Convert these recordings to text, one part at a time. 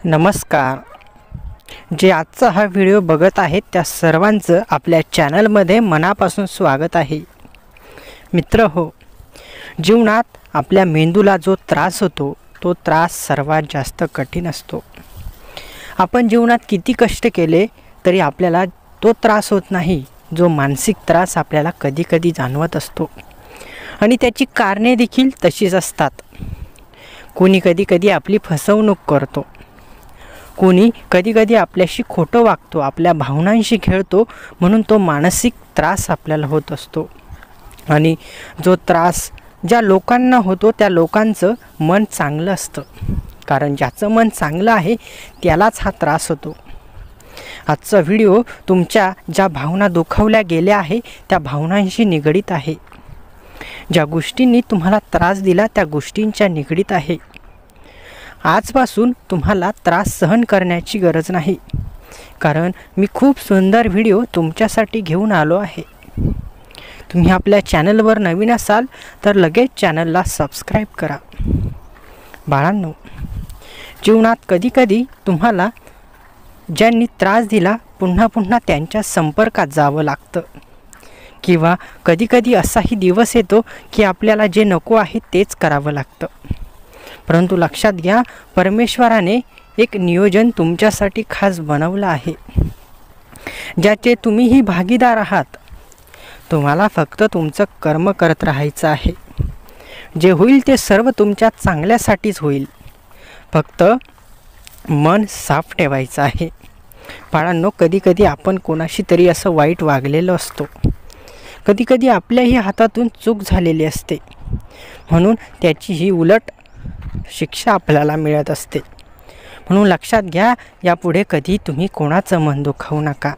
नमस्कार. जे आजचा हा व्हिडिओ बघत आहेत त्या सर्वांचं आपल्या चॅनलमध्ये मनापासून स्वागत आहे. मित्र हो, जीवनात आपल्या मेंदूला जो त्रास होतो तो त्रास सर्वात जास्त कठीण असतो. आपण जीवनात किती कष्ट केले तरी आपल्याला तो त्रास होत नाही, जो मानसिक त्रास आपल्याला कधी कधी जाणवत असतो. आणि त्याची कारणे देखील तशीच असतात. कोणी कधी कधी आपली फसवणूक करतो, कोणी कधी कधी आपल्याशी खोटं वागतो, आपल्या भावनांशी खेळतो, म्हणून तो मानसिक त्रास आपल्याला होत असतो. आणि जो त्रास ज्या लोकांना होतो त्या लोकांचं मन चांगलं असतं, कारण ज्याचं मन चांगलं आहे त्यालाच हा त्रास होतो. आजचा व्हिडिओ तुमच्या ज्या भावना दुखावल्या गेल्या आहे त्या भावनांशी निगडीत आहे. ज्या गोष्टींनी तुम्हाला त्रास दिला त्या गोष्टींच्या निगडीत आहे. आजपासून तुम्हाला त्रास सहन करण्याची गरज नाही, कारण मी खूप सुंदर व्हिडिओ तुमच्यासाठी घेऊन आलो आहे. तुम्ही आपल्या चॅनलवर नवीन असाल तर लगेच चॅनलला सबस्क्राईब करा. बाळांनो, जीवनात कधीकधी तुम्हाला ज्यांनी त्रास दिला पुन्हा पुन्हा त्यांच्या संपर्कात जावं लागतं, किंवा कधीकधी असाही दिवस येतो की आपल्याला जे नको आहे तेच करावं लागतं. परंतु लक्षात घ्या, परमेश्वराने एक नियोजन तुमच्यासाठी खास बनवलं आहे, ज्याचे तुम्हीही भागीदार आहात. तुम्हाला फक्त तुमचं कर्म करत राहायचं आहे. जे होईल ते सर्व तुमच्या चांगल्यासाठीच होईल. फक्त मन साफ ठेवायचं आहे. बाळांनो, कधीकधी आपण कोणाशी तरी असं वाईट वागलेलं असतो. कधीकधी आपल्याही हातातून चूक झालेली असते, म्हणून त्याची ही उलट शिक्षा आपल्याला मिळत असते. म्हणून लक्षात घ्या, यापुढे कधी तुम्ही कोणाचं मन दुखावू नका.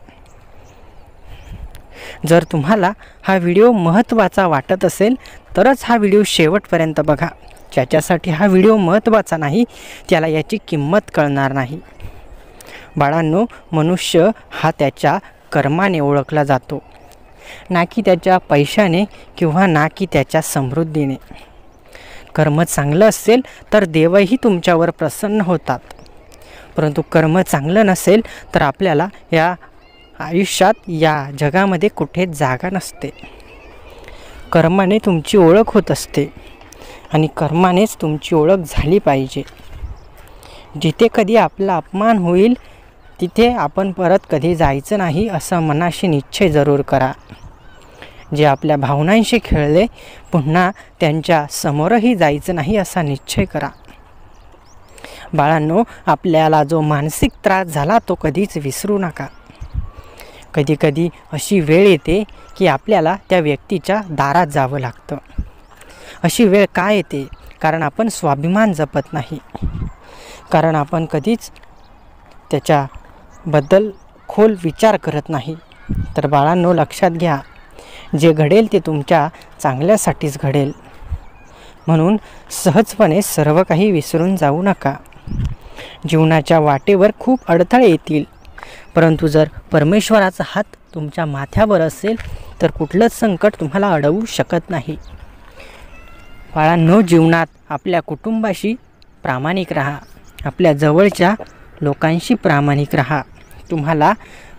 जर तुम्हाला हा व्हिडिओ महत्त्वाचा वाटत असेल तरच हा व्हिडिओ शेवटपर्यंत बघा. ज्याच्यासाठी हा व्हिडिओ महत्त्वाचा नाही त्याला याची किंमत कळणार नाही. बाळांनो, मनुष्य हा त्याच्या कर्माने ओळखला जातो, ना की त्याच्या पैशाने किंवा ना की त्याच्या समृद्धीने. कर्म चांगलं असेल तर देवही तुमच्यावर प्रसन्न होतात, परंतु कर्म चांगलं नसेल तर आपल्याला या आयुष्यात या जगामध्ये कुठेच जागा नसते. कर्माने तुमची ओळख होत असते आणि कर्मानेच तुमची ओळख झाली पाहिजे. जिथे कधी आपला अपमान होईल तिथे आपण परत कधी जायचं नाही असं मनाशी निश्चय जरूर करा. जे आपल्या भावनांशी खेळले पुन्हा त्यांच्या समोरही जायचं नाही असा निश्चय करा. बाळांनो, आपल्याला जो मानसिक त्रास झाला तो कधीच विसरू नका. कधीकधी अशी वेळ येते की आपल्याला त्या व्यक्तीच्या दारात जावं लागतं. अशी वेळ का येते? कारण आपण स्वाभिमान जपत नाही, कारण आपण कधीच त्याच्याबद्दल खोल विचार करत नाही. तर बाळांनो, लक्षात घ्या, जे घडेल ते तुमच्या चांगल्यासाठीच घडेल. म्हणून सहजपणे सर्व काही विसरून जाऊ नका. जीवनाच्या वाटेवर खूप अडथळे येतील, परंतु जर परमेश्वराचा हात तुमच्या माथ्यावर असेल तर कुठलंच संकट तुम्हाला अडवू शकत नाही. बाळांनो, जीवनात आपल्या कुटुंबाशी प्रामाणिक राहा. आपल्या जवळच्या लोकांशी प्रामाणिक राहा. तुम्हाला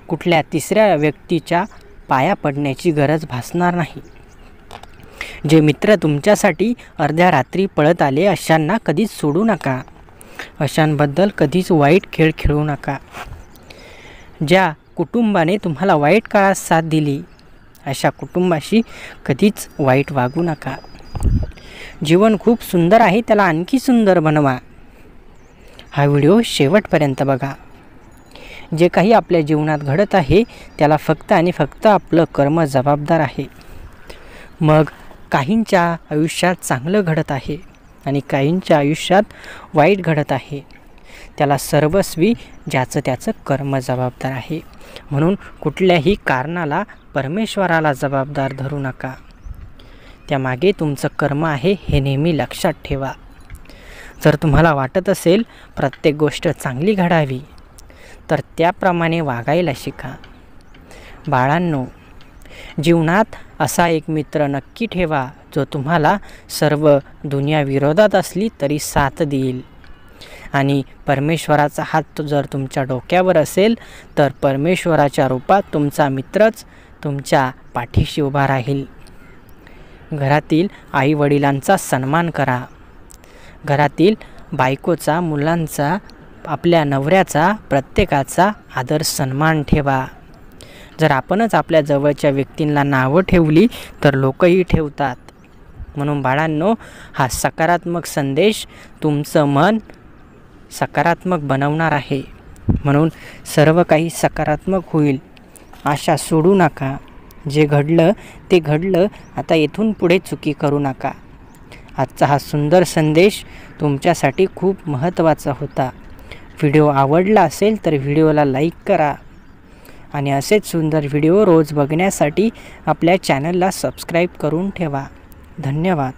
कुठल्या तिसऱ्या व्यक्तीच्या पाया पडण्याची गरज भासणार नाही. जे मित्र तुमच्यासाठी अर्ध्या रात्री पळत आले अशांना कधीच सोडू नका. अशांबद्दल कधीच वाईट खेळ खेळू नका. ज्या कुटुंबाने तुम्हाला वाईट काळात साथ दिली अशा कुटुंबाशी कधीच वाईट वागू नका. जीवन खूप सुंदर आहे, त्याला आणखी सुंदर बनवा. हा व्हिडिओ शेवटपर्यंत बघा. जे काही आपल्या जीवनात घडत आहे त्याला फक्त आणि फक्त आपलं कर्म जबाबदार आहे. मग काहींच्या आयुष्यात चांगलं घडत आहे आणि काहींच्या आयुष्यात वाईट घडत आहे, त्याला सर्वस्वी ज्याचं त्याचं कर्म जबाबदार आहे. म्हणून कुठल्याही कारणाला परमेश्वराला जबाबदार धरू नका. त्यामागे तुमचं कर्म आहे हे नेहमी लक्षात ठेवा. जर तुम्हाला वाटत असेल प्रत्येक गोष्ट चांगली घडावी तर त्याप्रमाणे वागायला शिका. बाळांनो, जीवनात असा एक मित्र नक्की ठेवा जो तुम्हाला सर्व दुनिया विरोधात असली तरी साथ देईल आणि परमेश्वराचा हात जर तुमच्या डोक्यावर असेल तर परमेश्वराच्या रूपात तुमचा मित्रच तुमच्या पाठीशी उभा राहील. घरातील आईवडिलांचा सन्मान करा. घरातील बायकोचा, मुलांचा, आपल्या नवऱ्याचा, प्रत्येकाचा आदर सन्मान ठेवा. जर आपणच आपल्या जवळच्या व्यक्तींना नावं ठेवली तर लोकही ठेवतात. म्हणून बाळांनो, हा सकारात्मक संदेश तुमचं मन सकारात्मक बनवणार आहे. म्हणून सर्व काही सकारात्मक होईल. आशा सोडू नका. जे घडलं ते घडलं. आता येथून पुढे चुकी करू नका. आजचा हा सुंदर संदेश तुमच्यासाठी खूप महत्त्वाचा होता. व्हिडिओ आवडला असेल तर व्हिडिओला लाईक करा आणि असेच सुंदर व्हिडिओ रोज बघण्यासाठी आपल्या चॅनलला सबस्क्राईब करून ठेवा. धन्यवाद.